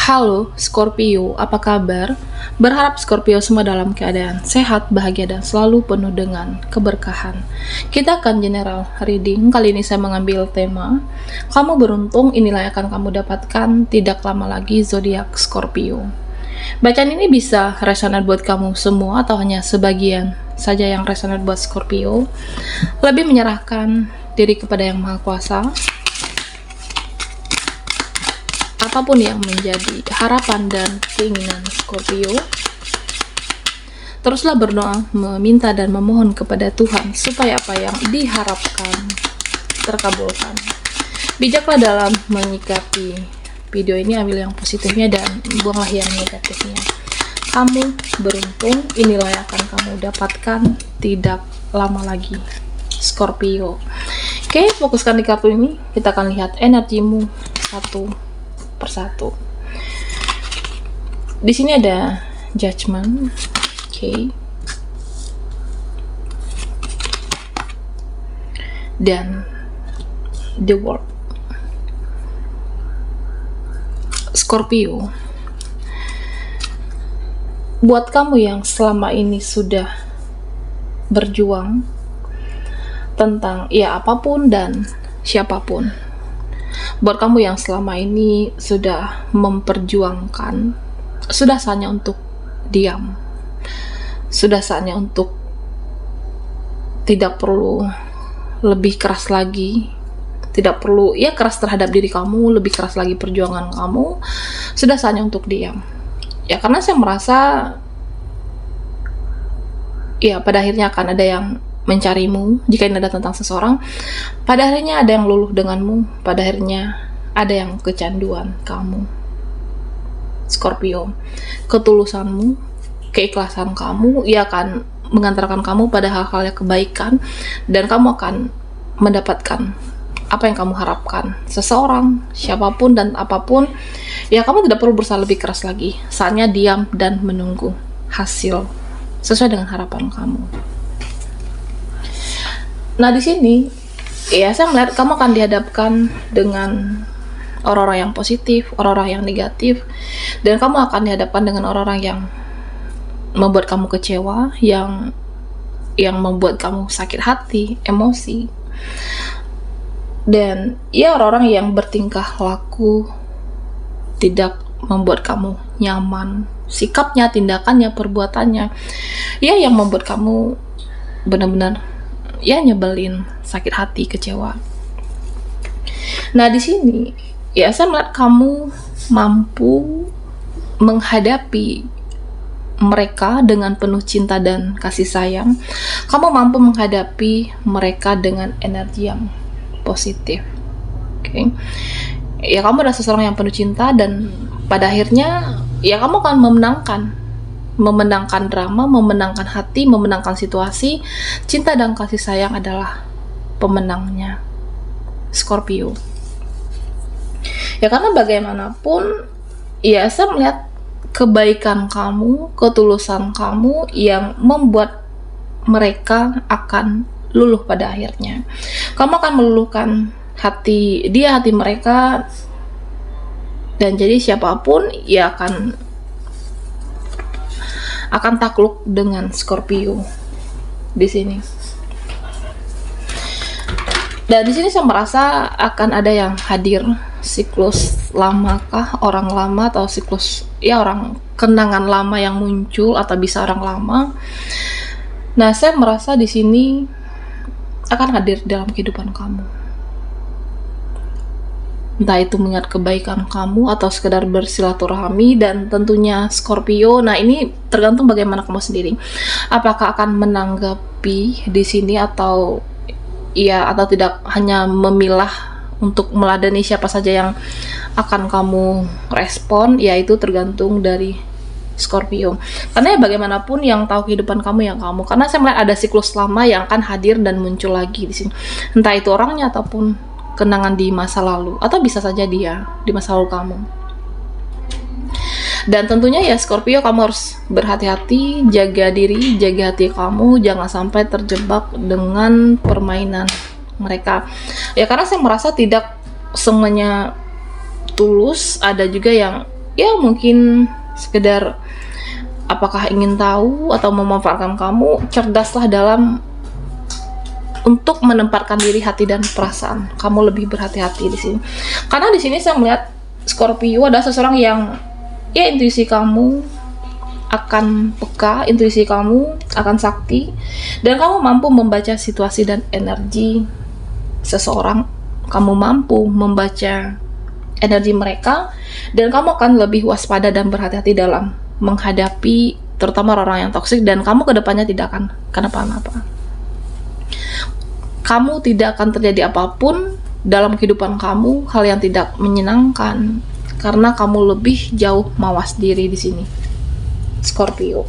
Halo Scorpio, apa kabar? Berharap Scorpio semua dalam keadaan sehat, bahagia, dan selalu penuh dengan keberkahan. Kita akan general reading. Kali ini saya mengambil tema kamu beruntung, inilah yang akan kamu dapatkan tidak lama lagi, zodiak Scorpio. Bacaan ini bisa resonate buat kamu semua atau hanya sebagian saja yang resonate buat Scorpio. Lebih menyerahkan diri kepada Yang Maha Kuasa. Apapun yang menjadi harapan dan keinginan Scorpio, teruslah berdoa, meminta dan memohon kepada Tuhan supaya apa yang diharapkan terkabulkan. Bijaklah dalam menyikapi video ini, ambil yang positifnya dan buanglah yang negatifnya. Kamu beruntung, inilah yang akan kamu dapatkan tidak lama lagi, Scorpio. Oke, fokuskan di kartu ini. Kita akan lihat energimu satu persatu. Di sini ada Judgment, oke, dan The World. Scorpio, buat kamu yang selama ini sudah berjuang tentang ya apapun dan siapapun, buat kamu yang selama ini sudah memperjuangkan, sudah saatnya untuk diam. Sudah saatnya untuk tidak perlu lebih keras lagi. Tidak perlu ya keras terhadap diri kamu, lebih keras lagi perjuangan kamu. Sudah saatnya untuk diam. Ya karena saya merasa ya pada akhirnya akan ada yang mencarimu. Jika ini ada tentang seseorang, pada akhirnya ada yang luluh denganmu, pada akhirnya ada yang kecanduan kamu, Scorpio. Ketulusanmu, keikhlasan kamu, ia akan mengantarkan kamu pada hal-hal yang kebaikan, dan kamu akan mendapatkan apa yang kamu harapkan. Seseorang, siapapun dan apapun, ya kamu tidak perlu berusaha lebih keras lagi. Saatnya diam dan menunggu hasil sesuai dengan harapan kamu. Nah di sini, ya saya melihat kamu akan dihadapkan dengan orang-orang yang positif, orang-orang yang negatif, dan kamu akan dihadapkan dengan orang-orang yang membuat kamu kecewa, yang membuat kamu sakit hati, emosi, dan ya orang-orang yang bertingkah laku tidak membuat kamu nyaman, sikapnya, tindakannya, perbuatannya, ya yang membuat kamu benar-benar ya nyebelin, sakit hati, kecewa. Nah di sini ya saya melihat kamu mampu menghadapi mereka dengan penuh cinta dan kasih sayang. Kamu mampu menghadapi mereka dengan energi yang positif. Oke. Ya kamu adalah seseorang yang penuh cinta, dan pada akhirnya ya kamu akan memenangkan drama, memenangkan hati, memenangkan situasi. Cinta dan kasih sayang adalah pemenangnya, Scorpio. Ya karena bagaimanapun, ya saya melihat kebaikan kamu, ketulusan kamu yang membuat mereka akan luluh pada akhirnya. Kamu akan meluluhkan hati mereka, dan jadi siapapun ya akan takluk dengan Scorpio di sini. Dan di sini saya merasa akan ada yang hadir, siklus lamakah, orang lama, atau siklus ya orang kenangan lama yang muncul, atau bisa orang lama. Nah, saya merasa di sini akan hadir dalam kehidupan kamu. Entah itu mengingat kebaikan kamu atau sekedar bersilaturahmi. Dan tentunya Scorpio, nah ini tergantung bagaimana kamu sendiri. Apakah akan menanggapi di sini atau tidak, hanya memilah untuk meladeni siapa saja yang akan kamu respon, ya itu tergantung dari Scorpio. Karena ya bagaimanapun yang tahu kehidupan kamu yang kamu. Karena saya melihat ada siklus lama yang akan hadir dan muncul lagi di sini. Entah itu orangnya ataupun kenangan di masa lalu, atau bisa saja dia di masa lalu kamu. Dan tentunya ya Scorpio, kamu harus berhati-hati, jaga diri, jaga hati kamu, jangan sampai terjebak dengan permainan mereka. Ya karena saya merasa tidak semuanya tulus, ada juga yang ya mungkin sekedar apakah ingin tahu atau memanfaatkan kamu. Cerdaslah dalam untuk menempatkan diri, hati dan perasaan kamu, lebih berhati-hati di sini. Karena di sini saya melihat Scorpio ada seseorang yang ya intuisi kamu akan peka, intuisi kamu akan sakti, dan kamu mampu membaca situasi dan energi seseorang. Kamu mampu membaca energi mereka, dan kamu akan lebih waspada dan berhati-hati dalam menghadapi terutama orang yang toksik, dan kamu kedepannya tidak akan kenapa-napa. Kamu tidak akan terjadi apapun dalam kehidupan kamu, hal yang tidak menyenangkan, karena kamu lebih jauh mawas diri di sini, Scorpio.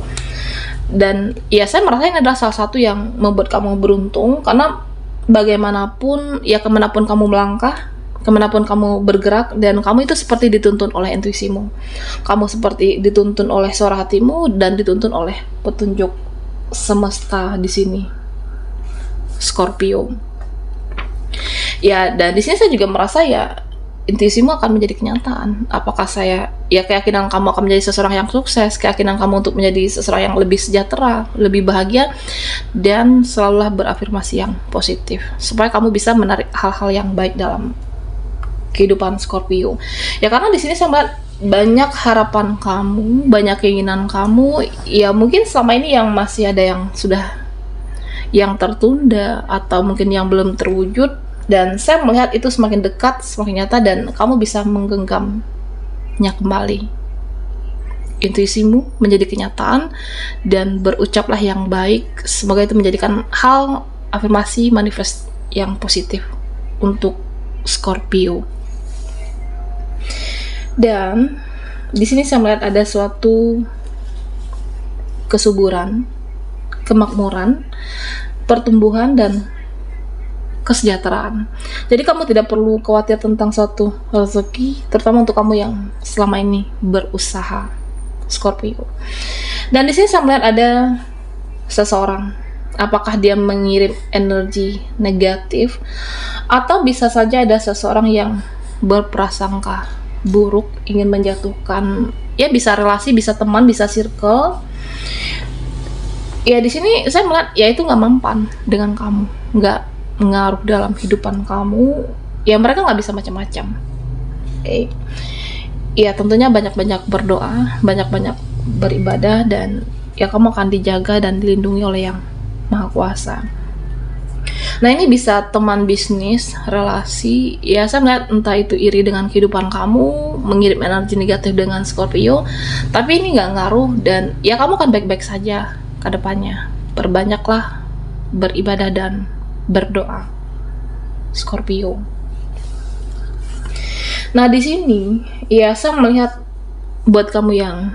Dan ya saya merasa ini adalah salah satu yang membuat kamu beruntung, karena bagaimanapun, ya kemanapun kamu melangkah, kemanapun kamu bergerak, dan kamu itu seperti dituntun oleh intuisimu. Kamu seperti dituntun oleh suara hatimu dan dituntun oleh petunjuk semesta di sini, Scorpio. Ya, dan di sini saya juga merasa ya intuisimu akan menjadi kenyataan. Apakah saya, ya keyakinan kamu akan menjadi seseorang yang sukses, keyakinan kamu untuk menjadi seseorang yang lebih sejahtera, lebih bahagia, dan selalulah berafirmasi yang positif supaya kamu bisa menarik hal-hal yang baik dalam kehidupan Scorpio. Ya karena di sini saya melihat banyak harapan kamu, banyak keinginan kamu, ya mungkin selama ini yang masih ada yang sudah yang tertunda atau mungkin yang belum terwujud. Dan saya melihat itu semakin dekat, semakin nyata, dan kamu bisa menggenggamnya kembali. Intuisimu menjadi kenyataan, dan berucaplah yang baik. Semoga itu menjadikan hal afirmasi manifest yang positif untuk Scorpio. Dan di sini saya melihat ada suatu kesuburan, kemakmuran, pertumbuhan, dan kesejahteraan. Jadi kamu tidak perlu khawatir tentang suatu rezeki, terutama untuk kamu yang selama ini berusaha, Scorpio. Dan di sini saya melihat ada seseorang, apakah dia mengirim energi negatif, atau bisa saja ada seseorang yang berprasangka buruk, ingin menjatuhkan, ya bisa relasi, bisa teman, bisa circle. Ya di sini saya melihat ya itu nggak mempan dengan kamu, nggak ngaruh dalam kehidupan kamu, ya mereka nggak bisa macam-macam. Ya tentunya banyak-banyak berdoa, banyak-banyak beribadah, dan ya kamu akan dijaga dan dilindungi oleh Yang Maha Kuasa. Nah ini bisa teman bisnis, relasi, ya saya melihat entah itu iri dengan kehidupan kamu, mengirim energi negatif dengan Scorpio, tapi ini nggak ngaruh, dan ya kamu akan baik-baik saja ke depannya. Perbanyaklah beribadah dan berdoa, Scorpio. Nah di sini ya saya melihat buat kamu yang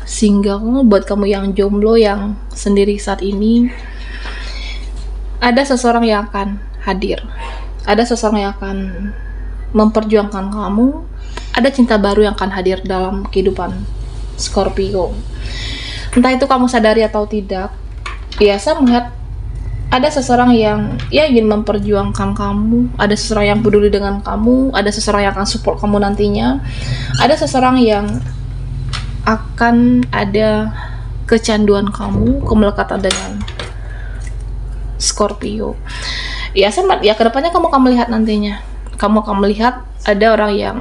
single, buat kamu yang jomblo, yang sendiri saat ini, ada seseorang yang akan hadir, ada seseorang yang akan memperjuangkan kamu, ada cinta baru yang akan hadir dalam kehidupan Scorpio. Entah itu kamu sadari atau tidak, ya saya melihat ada seseorang yang ya ingin memperjuangkan kamu, ada seseorang yang peduli dengan kamu, ada seseorang yang akan support kamu nantinya, ada seseorang yang akan ada kecanduan kamu, kemelekatan dengan Scorpio. Ya ya kedepannya kamu akan melihat nantinya, kamu akan melihat ada orang yang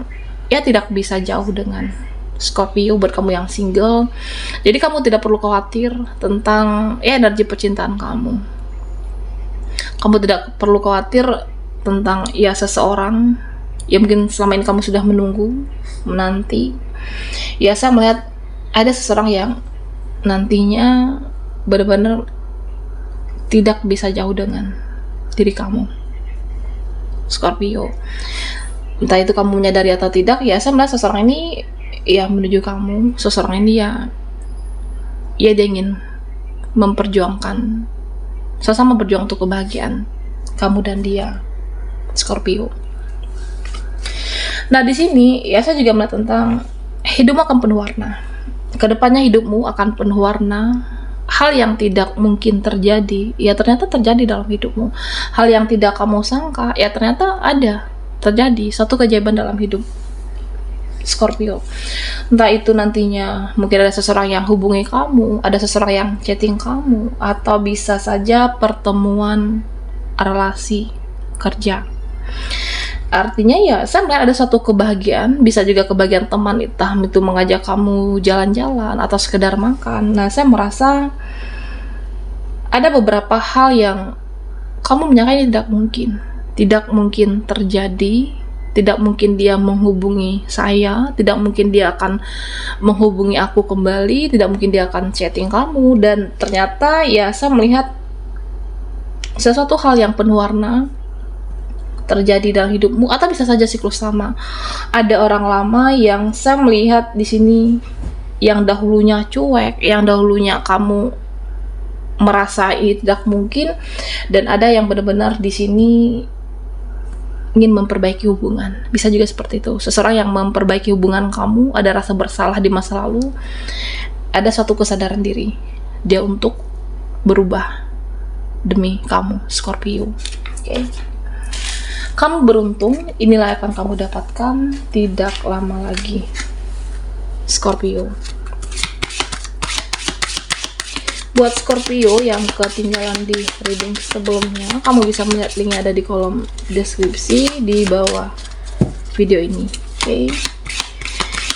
ya tidak bisa jauh dengan Scorpio. Buat kamu yang single, jadi kamu tidak perlu khawatir tentang ya energi percintaan kamu. Kamu tidak perlu khawatir tentang ya seseorang yang mungkin selama ini kamu sudah menanti. Ya saya melihat ada seseorang yang nantinya benar-benar tidak bisa jauh dengan diri kamu, Scorpio. Entah itu kamu menyadari atau tidak, ya saya melihat seseorang ini ya menuju kamu. Seseorang ini ya dia ingin memperjuangkan, sama-sama berjuang untuk kebahagiaan kamu dan dia, Scorpio. Nah di sini ya saya juga melihat tentang hidupmu akan penuh warna. Kedepannya hidupmu akan penuh warna. Hal yang tidak mungkin terjadi, ya ternyata terjadi dalam hidupmu. Hal yang tidak kamu sangka, ya ternyata ada terjadi. Satu keajaiban dalam hidup Scorpio. Entah itu nantinya mungkin ada seseorang yang hubungi kamu, ada seseorang yang chatting kamu, atau bisa saja pertemuan relasi kerja. Artinya ya saya melihat ada satu kebahagiaan, bisa juga kebahagiaan teman, entah itu mengajak kamu jalan-jalan atau sekedar makan. Nah, saya merasa ada beberapa hal yang kamu menyangka ini tidak mungkin terjadi. Tidak mungkin dia menghubungi saya, tidak mungkin dia akan menghubungi aku kembali, tidak mungkin dia akan chatting kamu, dan ternyata ya saya melihat sesuatu hal yang penuh warna terjadi dalam hidupmu, atau bisa saja siklus sama. Ada orang lama yang saya melihat di sini yang dahulunya cuek, yang dahulunya kamu merasa ini tidak mungkin, dan ada yang benar-benar di sini ingin memperbaiki hubungan. Bisa juga seperti itu. Seseorang yang memperbaiki hubungan kamu, ada rasa bersalah di masa lalu, ada suatu kesadaran diri dia untuk berubah demi kamu, Scorpio. Oke. Kamu beruntung, inilah yang akan kamu dapatkan tidak lama lagi, Scorpio. Buat Scorpio yang ketinggalan di reading sebelumnya, kamu bisa melihat linknya ada di kolom deskripsi di bawah video ini. Oke.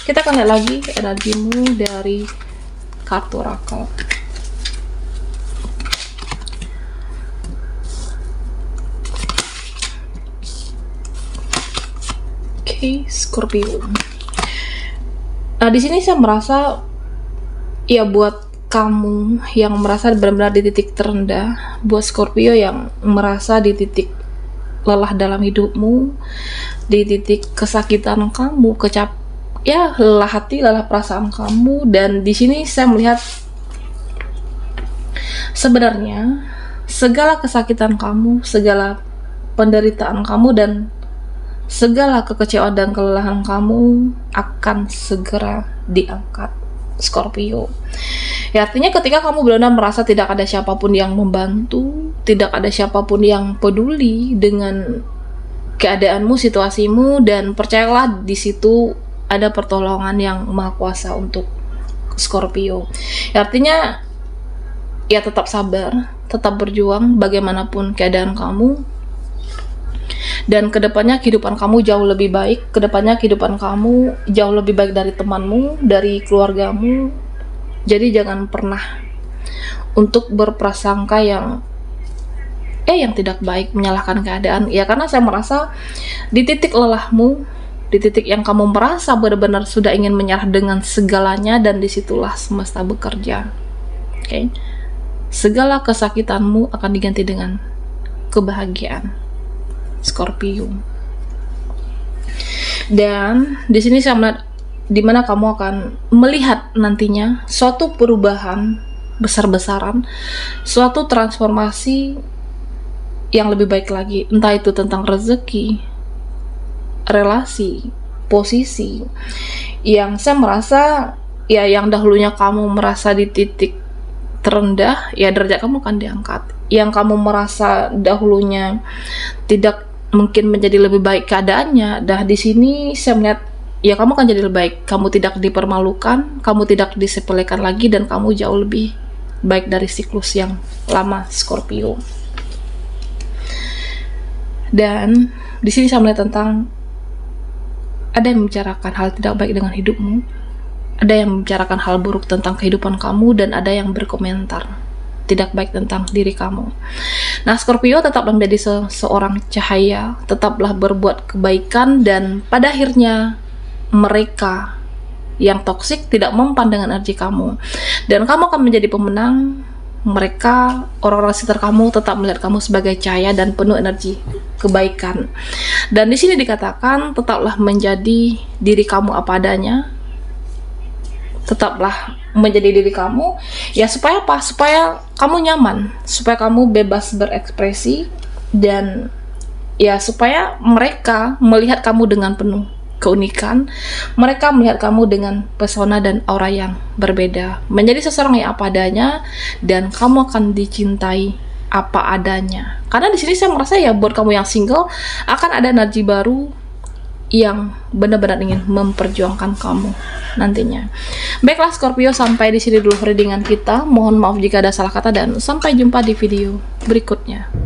Kita akan lihat lagi energimu dari kartu Oracle. Oke, Scorpio. Nah, di sini saya merasa ya buat kamu yang merasa benar-benar di titik terendah, buat Scorpio yang merasa di titik lelah dalam hidupmu, di titik kesakitan kamu, lelah hati, lelah perasaan kamu, dan di sini saya melihat sebenarnya segala kesakitan kamu, segala penderitaan kamu, dan segala kekecewaan dan kelelahan kamu akan segera diangkat, Scorpio. Ya, artinya ketika kamu benar-benar merasa tidak ada siapapun yang membantu, tidak ada siapapun yang peduli dengan keadaanmu, situasimu, dan percayalah di situ ada pertolongan yang maha kuasa untuk Scorpio. Ya, artinya ya tetap sabar, tetap berjuang bagaimanapun keadaan kamu, dan kedepannya kehidupan kamu jauh lebih baik, kedepannya kehidupan kamu jauh lebih baik dari temanmu, dari keluargamu. Jadi jangan pernah untuk berprasangka yang tidak baik, menyalahkan keadaan. Ya, karena saya merasa di titik lelahmu, di titik yang kamu merasa benar-benar sudah ingin menyerah dengan segalanya, dan disitulah semesta bekerja. Oke. Segala kesakitanmu akan diganti dengan kebahagiaan, Scorpio. Dan di sini saya melihat di mana kamu akan melihat nantinya suatu perubahan besar-besaran, suatu transformasi yang lebih baik lagi, entah itu tentang rezeki, relasi, posisi, yang saya merasa ya yang dahulunya kamu merasa di titik terendah, ya derajat kamu akan diangkat. Yang kamu merasa dahulunya tidak mungkin menjadi lebih baik keadaannya, di sini saya melihat ya kamu akan jadi lebih baik. Kamu tidak dipermalukan, kamu tidak disepelekan lagi, dan kamu jauh lebih baik dari siklus yang lama, Scorpio. Dan di sini saya melihat tentang ada yang membicarakan hal tidak baik dengan hidupmu, ada yang membicarakan hal buruk tentang kehidupan kamu, dan ada yang berkomentar tidak baik tentang diri kamu. Nah, Scorpio tetaplah menjadi seorang cahaya, tetaplah berbuat kebaikan, dan pada akhirnya mereka yang toksik tidak mempan dengan energi kamu, dan kamu akan menjadi pemenang. Mereka, orang-orang sekitar kamu, tetap melihat kamu sebagai cahaya dan penuh energi kebaikan. Dan di sini dikatakan tetaplah menjadi diri kamu apa adanya, tetaplah menjadi diri kamu, ya supaya apa? Supaya kamu nyaman, supaya kamu bebas berekspresi, dan ya supaya mereka melihat kamu dengan penuh keunikan, mereka melihat kamu dengan pesona dan aura yang berbeda, menjadi seseorang yang apa adanya, dan kamu akan dicintai apa adanya. Karena di sini saya merasa ya buat kamu yang single akan ada energi baru yang benar-benar ingin memperjuangkan kamu nantinya. Baiklah Scorpio, sampai di sini dulu readingan kita. Mohon maaf jika ada salah kata dan sampai jumpa di video berikutnya.